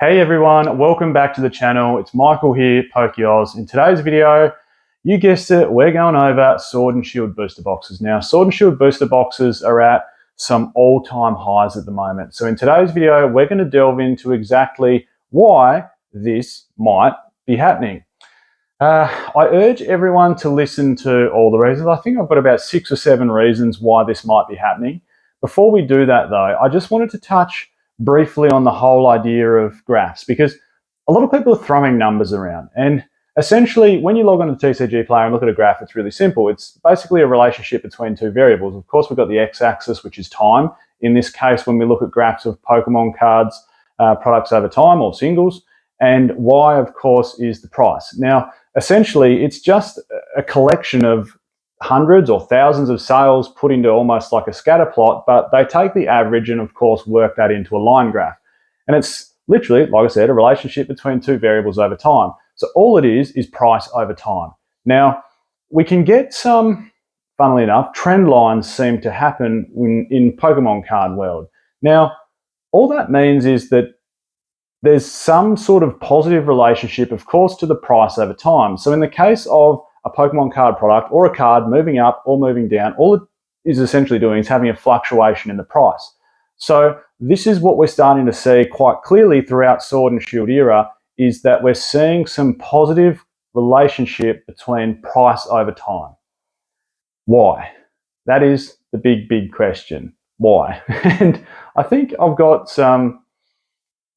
Hey everyone, welcome back to the channel. It's Michael here, PokeOz. In today's video, you guessed it, we're going over Sword and Shield booster boxes. Now, Sword and Shield booster boxes are at some all-time highs at the moment. So in today's video, we're going to delve into exactly why this might be happening. I urge everyone to listen to all the reasons. I think I've got about 6 or 7 reasons why this might be happening. Before we do that though, I just wanted to touch briefly on the whole idea of graphs, because a lot of people are throwing numbers around, and essentially when you log on to TCG Player and look at a graph, it's really simple. It's basically a relationship between two variables. Of course, we've got the x-axis, which is time. In this case, when we look at graphs of Pokemon cards, products over time or singles, and y, of course, is the price. Now, essentially, it's just a collection of hundreds or thousands of sales put into almost like a scatter plot, but they take the average and of course work that into a line graph. And it's literally, like I said, a relationship between two variables over time. So all it is price over time. Now, we can get some, funnily enough, trend lines seem to happen in Pokemon card world. Now, all that means is that there's some sort of positive relationship, of course, to the price over time. So in the case of a Pokemon card product or a card moving up or moving down, all it is essentially doing is having a fluctuation in the price. So this is what we're starting to see quite clearly throughout Sword and Shield era, is that we're seeing some positive relationship between price over time. Why? That is the big question. Why? And I think I've got some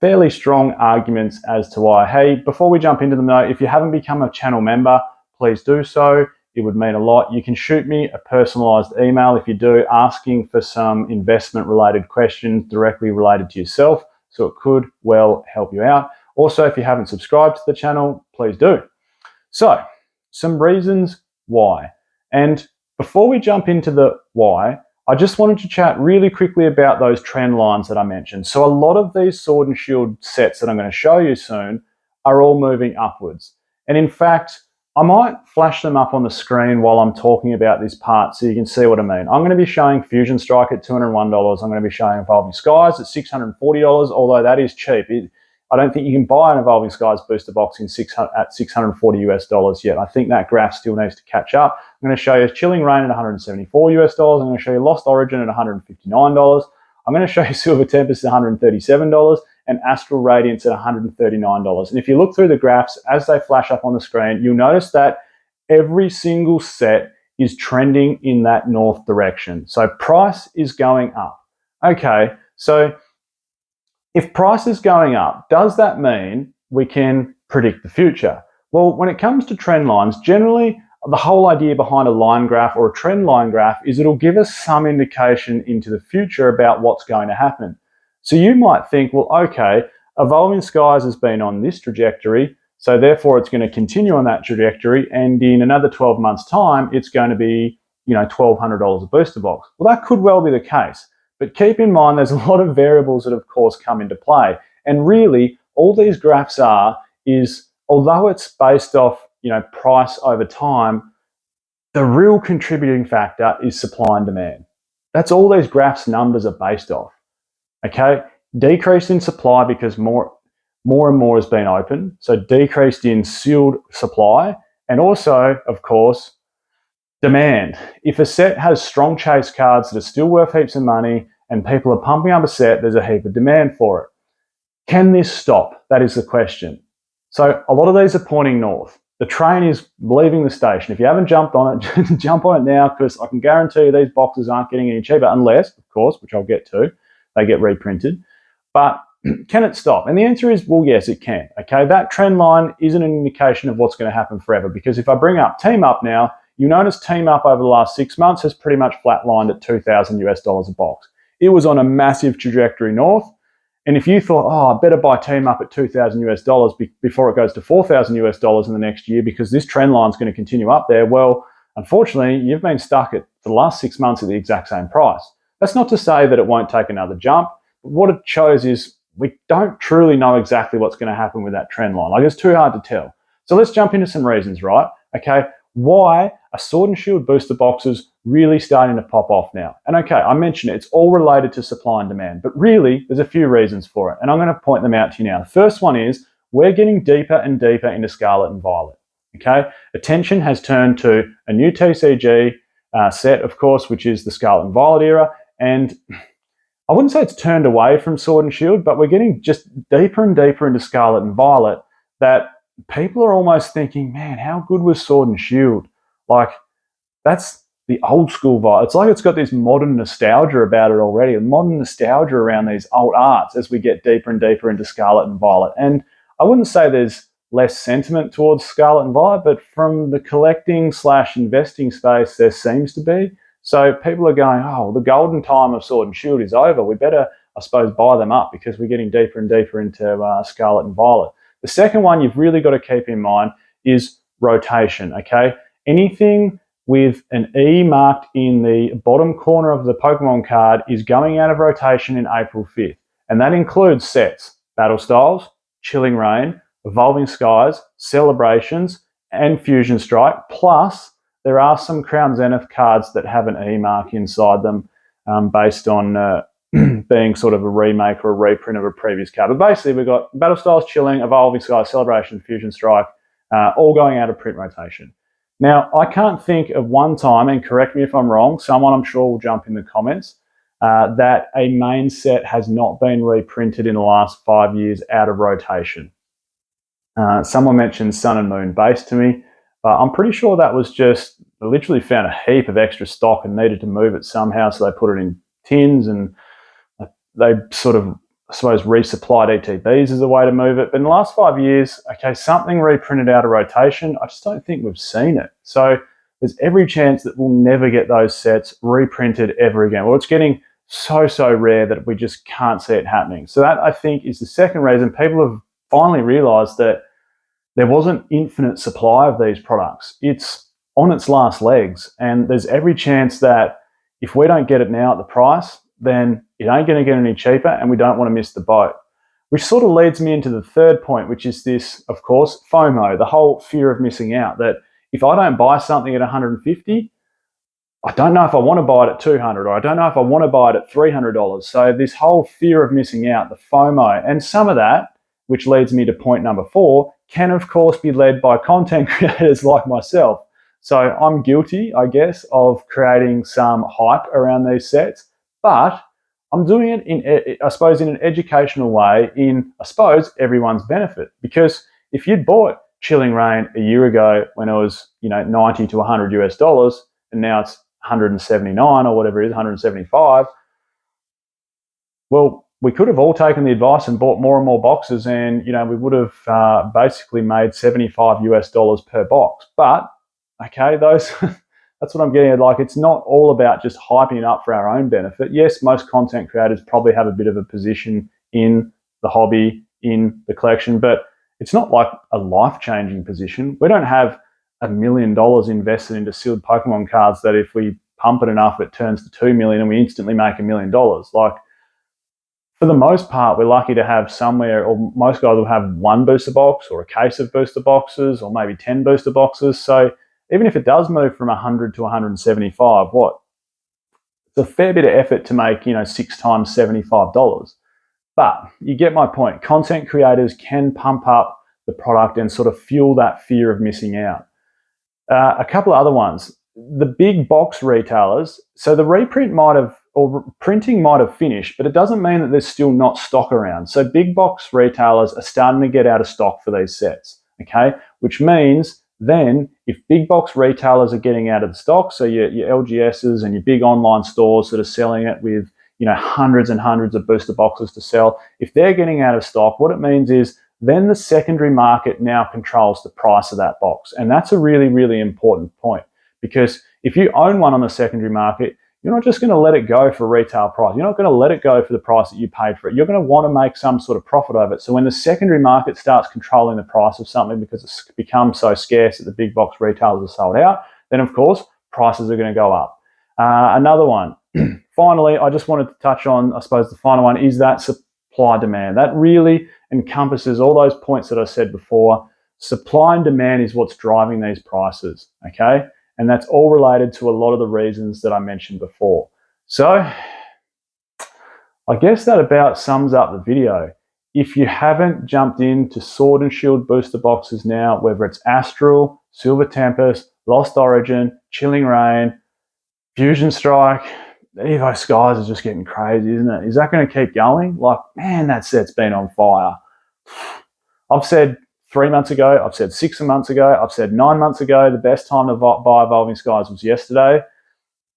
fairly strong arguments as to why. Hey, before we jump into them though, if you haven't become a channel member, please do so. It would mean a lot. You can shoot me a personalized email if you do, asking for some investment related questions directly related to yourself. So it could well help you out. Also, if you haven't subscribed to the channel, please do. So some reasons why. And before we jump into the why, I just wanted to chat really quickly about those trend lines that I mentioned. So a lot of these Sword and Shield sets that I'm going to show you soon are all moving upwards. And in fact, I might flash them up on the screen while I'm talking about this part so you can see what I mean. I'm going to be showing Fusion Strike at $201. I'm going to be showing Evolving Skies at $640, although that is cheap. I don't think you can buy an Evolving Skies booster box at $640 US yet. I think that graph still needs to catch up. I'm going to show you Chilling Reign at $174 US. I'm going to show you Lost Origin at $159. I'm going to show you Silver Tempest at $137 and Astral Radiance at $139. And if you look through the graphs as they flash up on the screen, you'll notice that every single set is trending in that north direction. So price is going up. Okay, so if price is going up, does that mean we can predict the future? Well, when it comes to trend lines, generally the whole idea behind a line graph or a trend line graph is it'll give us some indication into the future about what's going to happen. So you might think, well, okay, Evolving Skies has been on this trajectory, so therefore it's going to continue on that trajectory, and in another 12 months' time, it's going to be, $1,200 a booster box. Well, that could well be the case, but keep in mind there's a lot of variables that, of course, come into play. And really, all these graphs is, although it's based off, price over time, the real contributing factor is supply and demand. That's all these graphs numbers are based off. Okay, decrease in supply because more and more has been open. So decreased in sealed supply, and also, of course, demand. If a set has strong chase cards that are still worth heaps of money and people are pumping up a set, there's a heap of demand for it. Can this stop? That is the question. So a lot of these are pointing north. The train is leaving the station. If you haven't jumped on it, jump on it now, because I can guarantee you these boxes aren't getting any cheaper unless, of course, which I'll get to, they get reprinted. But can it stop? And the answer is, well, yes, it can. Okay, that trend line isn't an indication of what's going to happen forever, because if I bring up Team Up now, you notice Team Up over the last 6 months has pretty much flatlined at $2,000 US a box. It was on a massive trajectory north. And if you thought, oh, I better buy Team Up at $2,000 US before it goes to $4,000 US in the next year because this trend line is going to continue up there, well, unfortunately, you've been stuck for the last 6 months at the exact same price. That's not to say that it won't take another jump. But what it shows is we don't truly know exactly what's going to happen with that trend line. Like, it's too hard to tell. So let's jump into some reasons, right? Okay, why are Sword and Shield booster boxes really starting to pop off now. And okay, I mentioned it's all related to supply and demand, but really there's a few reasons for it. And I'm going to point them out to you now. The first one is we're getting deeper and deeper into scarlet and violet. Okay, attention has turned to a new TCG set, of course, which is the scarlet and violet era. And I wouldn't say it's turned away from Sword and Shield, but we're getting just deeper and deeper into Scarlet and Violet that people are almost thinking, man, how good was Sword and Shield? Like, that's the old school vibe. It's like it's got this modern nostalgia about it already, a modern nostalgia around these old arts as we get deeper and deeper into Scarlet and Violet. And I wouldn't say there's less sentiment towards Scarlet and Violet, but from the collecting/investing space, there seems to be. So people are going, oh, the golden time of Sword and Shield is over. We better, I suppose, buy them up because we're getting deeper and deeper into Scarlet and Violet. The second one you've really got to keep in mind is rotation, okay? Anything with an E marked in the bottom corner of the Pokemon card is going out of rotation in April 5th. And that includes sets, Battle Styles, Chilling Reign, Evolving Skies, Celebrations, and Fusion Strike, plus there are some Crown Zenith cards that have an E mark inside them based on being sort of a remake or a reprint of a previous card. But basically, we've got Battle Styles, Chilling, Evolving Skies, Celebration, Fusion Strike, all going out of print rotation. Now, I can't think of one time, and correct me if I'm wrong, someone I'm sure will jump in the comments, that a main set has not been reprinted in the last 5 years out of rotation. Someone mentioned Sun and Moon base to me. I'm pretty sure that was just, they literally found a heap of extra stock and needed to move it somehow, so they put it in tins and they sort of, I suppose, resupplied ETBs as a way to move it. But in the last 5 years, okay, something reprinted out of rotation, I just don't think we've seen it. So there's every chance that we'll never get those sets reprinted ever again. Well, it's getting so rare that we just can't see it happening. So that, I think, is the second reason people have finally realised that there wasn't infinite supply of these products. It's on its last legs, and there's every chance that if we don't get it now at the price, then it ain't going to get any cheaper, and we don't want to miss the boat. Which sort of leads me into the third point, which is this, of course, FOMO, the whole fear of missing out, that if I don't buy something at 150, I don't know if I want to buy it at 200, or I don't know if I want to buy it at $300. So this whole fear of missing out, the FOMO, and some of that, which leads me to point number 4, can of course be led by content creators like myself. So I'm guilty, I guess, of creating some hype around these sets, but I'm doing it in, I suppose, in an educational way, in, I suppose, everyone's benefit. Because if you'd bought Chilling Reign a year ago when it was, 90 to 100 US dollars, and now it's 179 or whatever it is, 175, well, we could have all taken the advice and bought more and more boxes, and we would have basically made 75 US dollars per box. But okay, those that's what I'm getting at. Like, it's not all about just hyping it up for our own benefit. Yes, most content creators probably have a bit of a position in the hobby, in the collection, but it's not like a life-changing position. We don't have $1 million invested into sealed Pokemon cards that if we pump it enough, it turns to $2 million and we instantly make $1 million. Like, for the most part, we're lucky to have somewhere, or most guys will have one booster box or a case of booster boxes or maybe 10 booster boxes. So even if it does move from 100 to 175, it's a fair bit of effort to make, 6 times $75. But you get my point. Content creators can pump up the product and sort of fuel that fear of missing out. A couple of other ones. The big box retailers, so the reprint might have, or printing might have finished, but it doesn't mean that there's still not stock around. So big box retailers are starting to get out of stock for these sets, okay? Which means then if big box retailers are getting out of the stock, so your LGSs and your big online stores that are selling it with, hundreds and hundreds of booster boxes to sell, if they're getting out of stock, what it means is then the secondary market now controls the price of that box. And that's a really, really important point, because if you own one on the secondary market, you're not just going to let it go for retail price. You're not going to let it go for the price that you paid for it. You're going to want to make some sort of profit over it. So when the secondary market starts controlling the price of something because it's become so scarce that the big box retailers are sold out, then of course prices are going to go up. Another one, finally, I just wanted to touch on, I suppose the final one is that supply demand. That really encompasses all those points that I said before. Supply and demand is what's driving these prices, okay? And that's all related to a lot of the reasons that I mentioned before. So I guess that about sums up the video. If you haven't jumped into Sword and Shield booster boxes now, whether it's Astral, Silver Tempest, Lost Origin, Chilling Reign, Fusion Strike, Evo Skies is just getting crazy, isn't it? Is that going to keep going? Like, man, that set's been on fire. I've said 3 months ago, I've said 6 months ago, I've said 9 months ago, the best time to buy Evolving Skies was yesterday.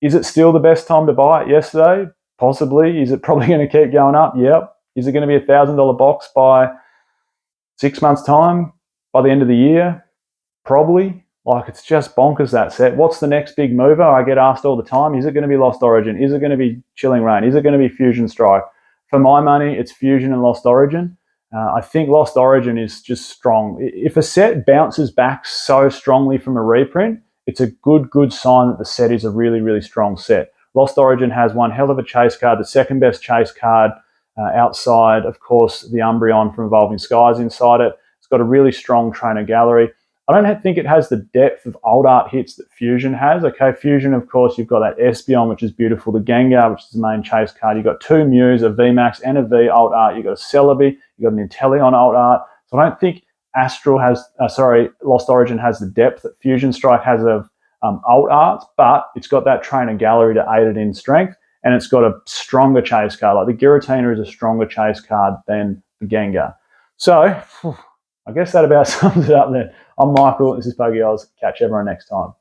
Is it still the best time to buy it yesterday? Possibly. Is it probably going to keep going up? Yep. Is it going to be $1,000 box by 6 months' time? By the end of the year? Probably. Like, it's just bonkers, that set. What's the next big mover? I get asked all the time. Is it going to be Lost Origin? Is it going to be Chilling Reign? Is it going to be Fusion Strike? For my money, it's Fusion and Lost Origin. I think Lost Origin is just strong. If a set bounces back so strongly from a reprint, it's a good sign that the set is a really strong set. Lost Origin has one hell of a chase card, the second best chase card outside, of course, the Umbreon from Evolving Skies inside it. It's got a really strong trainer gallery. I don't think it has the depth of alt art hits that Fusion has. Okay, Fusion, of course, you've got that Espeon, which is beautiful, the Gengar, which is the main chase card. You've got two Mews, a VMAX and a V alt art. You've got a Celebi, you've got an Inteleon alt art. So I don't think Lost Origin has the depth that Fusion Strike has of alt art, but it's got that trainer gallery to aid it in strength, and it's got a stronger chase card. Like the Giratina is a stronger chase card than the Gengar. So I guess that about sums it up then. I'm Michael, this is Pokey Oz. Catch everyone next time.